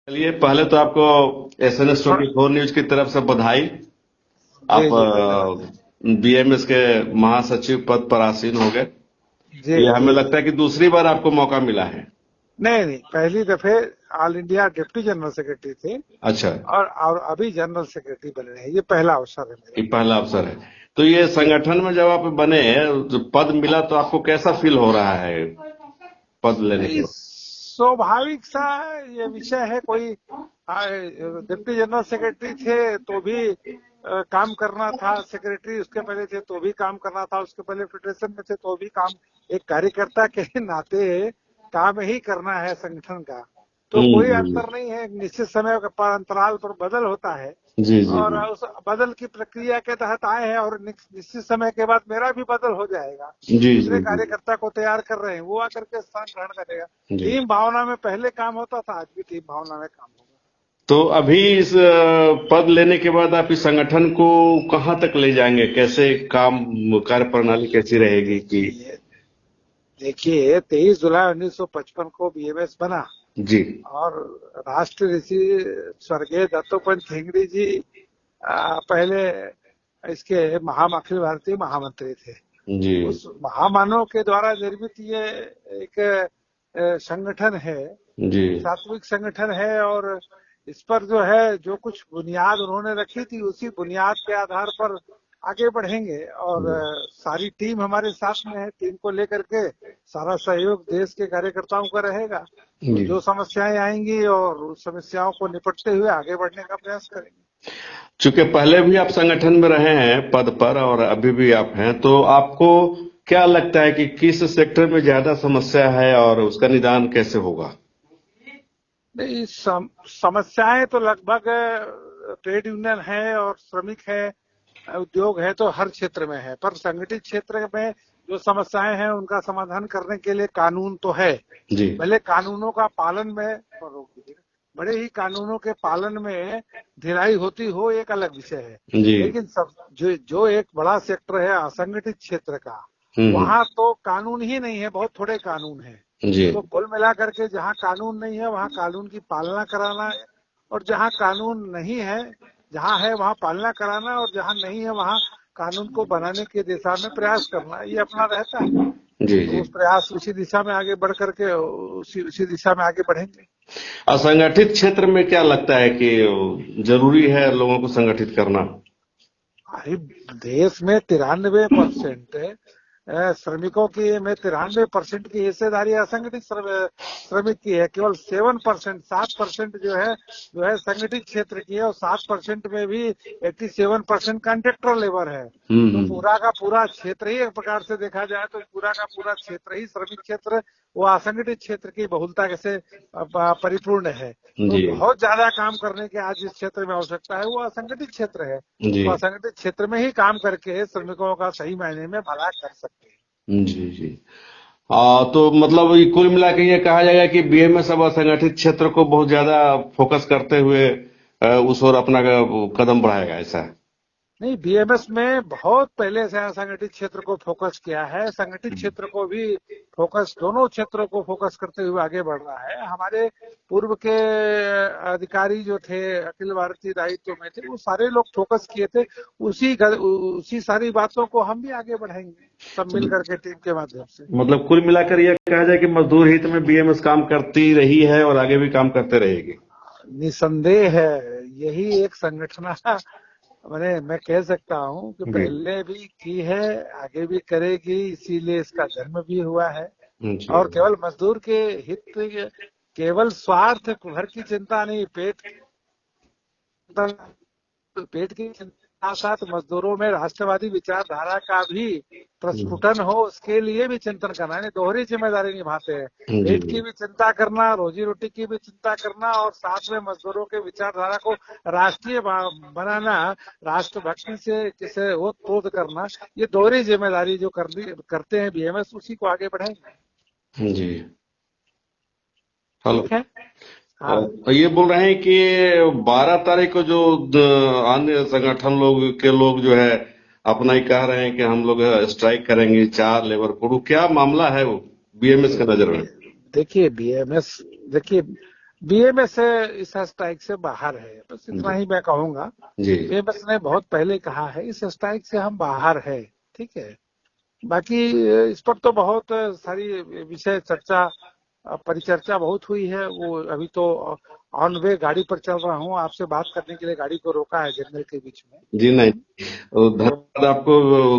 चलिए, पहले तो आपको एसएनएस हाँ 24 न्यूज की तरफ से बधाई। जी जी, धन्यवाद। आप बीएमएस के महासचिव पद पर आसीन हो गए। जी ये हमें जी जी। लगता है कि दूसरी बार आपको मौका मिला है। नहीं नहीं, पहली दफे all India deputy general secretary थे। अच्छा, और अभी जनरल सेक्रेटरी बने हैं। ये पहला अवसर है ये मेरा। पहला अवसर है। तो ये जी। संगठन में जब आप बने, जो पद मिला, तो आपको कैसा फील हो रहा है पद लेने के नहीं, बाद? स्वाभाविक सा ये विषय है। कोई डिप्टी जनरल सेक्रेटरी थे तो भी काम करना था, सेक्रेटरी उसके पहले थे तो भी काम करना था, उसके पहले फेडरेशन में थे तो भी काम, एक कार्यकर्ता के नाते काम ही करना है संगठन का। तो कोई अंतर नहीं है। एक निश्चित समय पर अंतराल पर बदल होता है जी जी और जी उस बदल की प्रक्रिया के तहत आए हैं और निश्चित समय के बाद मेरा भी बदल हो जाएगा। जी जी दूसरे जी जी कार्यकर्ता को तैयार कर रहे हैं, वो आकर के स्थान ग्रहण करेगा। जी। टीम भावना में पहले काम होता था, आज भी टीम भावना में काम होगा। तो अभी इस पद लेने के बाद आप इस संगठन को कहाँ तक ले जाएंगे? कैसे काम, कार्य प्रणाली कैसी रहेगी कि? ये देखिए, 23 जुलाई 1955 को बीएमएस बना जी और राष्ट्र ऋषि स्वर्गीय दत्तोपंत ठेंगड़ी जी पहले इसके अखिल भारतीय महामंत्री थे। जी उस महामानव के द्वारा निर्मित ये एक संगठन है, जी सात्विक संगठन है। और इस पर जो है, जो कुछ बुनियाद उन्होंने रखी थी, उसी बुनियाद के आधार पर आगे बढ़ेंगे। और सारी टीम हमारे साथ में है। टीम को लेकर के सारा सहयोग देश के कार्यकर्ताओं का रहेगा। तो जी। जो समस्याएं आएंगी और उस समस्याओं को निपटते हुए आगे बढ़ने का प्रयास करेंगे। चूंकि पहले भी आप संगठन में रहे हैं पद पर और अभी भी आप हैं, तो आपको क्या लगता है कि किस सेक्टर में ज्यादा समस्या है और उसका निदान कैसे होगा? नहीं, समस्याएं तो लगभग ट्रेड यूनियन है और श्रमिक है, उद्योग है, तो हर क्षेत्र में है। पर संगठित क्षेत्र में जो समस्याएं हैं उनका समाधान करने के लिए कानून तो है। जी भले कानूनों का पालन में, और रोक दीजिए, बड़े ही कानूनों के पालन में ढिलाई होती हो, एक अलग विषय है। जी। लेकिन सब जो एक बड़ा सेक्टर है असंगठित क्षेत्र का, हम्म। वहां तो कानून ही नहीं है, बहुत थोड़े कानून है। जी तो कुल मिलाकर के जहाँ कानून नहीं है वहाँ कानून की पालना कराना है, और जहाँ कानून नहीं है, जहाँ है वहाँ पालना कराना, और जहाँ नहीं है वहाँ कानून को बनाने की दिशा में प्रयास करना, ये अपना रहता है। जी तो जी। उस प्रयास, उसी दिशा में आगे बढ़ करके उसी उसी दिशा में आगे बढ़ेंगे। असंगठित क्षेत्र में क्या लगता है कि जरूरी है लोगों को संगठित करना? अरे, देश में 93% श्रमिकों की में 93% की हिस्सेदारी असंगठित श्रमिक की है। केवल 7% जो है संगठित क्षेत्र की है, और 7% में भी 87% कॉन्ट्रैक्टर लेबर है। तो हम्म। पूरा का पूरा क्षेत्र ही, एक प्रकार से देखा जाए तो पूरा का पूरा क्षेत्र ही श्रमिक क्षेत्र, वो असंगठित क्षेत्र की बहुलता से परिपूर्ण है। तो जी बहुत ज्यादा काम करने की आज जिस क्षेत्र में आवश्यकता है वो असंगठित क्षेत्र है। जी तो असंगठित क्षेत्र में ही काम करके श्रमिकों का सही मायने में भला कर सकते हैं। जी जी। तो मतलब ये कुल मिला के ये कहा जाएगा कि बीएमएस अब असंगठित क्षेत्र को बहुत ज्यादा फोकस करते हुए उस ओर अपना कदम बढ़ाएगा, ऐसा है? नहीं, बीएमएस में बहुत पहले से असंगठित क्षेत्र को फोकस किया है, संगठित क्षेत्र को भी फोकस, दोनों क्षेत्रों को फोकस करते हुए आगे बढ़ रहा है। हमारे पूर्व के अधिकारी जो थे, अखिल भारतीय दायित्व में थे, वो सारे लोग फोकस किए थे। उसी सारी बातों को हम भी आगे बढ़ाएंगे, सब तो मिल करके टीम के माध्यम से। मतलब कुल मिलाकर यह कहा जाए कि मजदूर हित में बीएमएस काम करती रही है और आगे भी काम करते रहेगी। निसंदेह है, यही एक संगठन मैं कह सकता हूँ कि जी पहले भी की है, आगे भी करेगी, इसीलिए इसका जन्म भी हुआ है। जी और केवल मजदूर के हित, केवल स्वार्थ भर की चिंता नहीं, पेट की चिंता साथ मजदूरों में राष्ट्रवादी विचारधारा का भी प्रस्फुटन हो, उसके लिए भी चिंतन करना है। दोहरी जिम्मेदारी निभाते हैं, जी पेट जी की भी चिंता करना, रोजी रोटी की भी चिंता करना, और साथ में मजदूरों के विचारधारा को राष्ट्रीय बनाना, राष्ट्रभक्ति से जिसे ओतप्रोत करना, ये दोहरी जिम्मेदारी जो करते हैं बीएमएस, उसी को आगे बढ़ाएंगे। जी। हेलो। ठीक है। हाँ। और ये बोल रहे हैं कि 12 तारीख को जो अन्य संगठन लोग के लोग जो है अपना ही कह रहे हैं कि हम लोग स्ट्राइक करेंगे, 4 लेबर कोड, क्या मामला है वो बीएमएस के नजर में? देखिए बीएमएस, देखिए बीएमएस इस स्ट्राइक से बाहर है, बस इतना ही मैं कहूंगा। जी बीएमएस ने बहुत पहले कहा है इस स्ट्राइक से हम बाहर है, ठीक है। बाकी इस पर तो बहुत सारी विषय चर्चा परिचर्चा बहुत हुई है। वो अभी तो ऑन वे गाड़ी पर चल रहा हूँ, आपसे बात करने के लिए गाड़ी को रोका है जंगल के बीच में। जी नहीं, तो धन्यवाद आपको।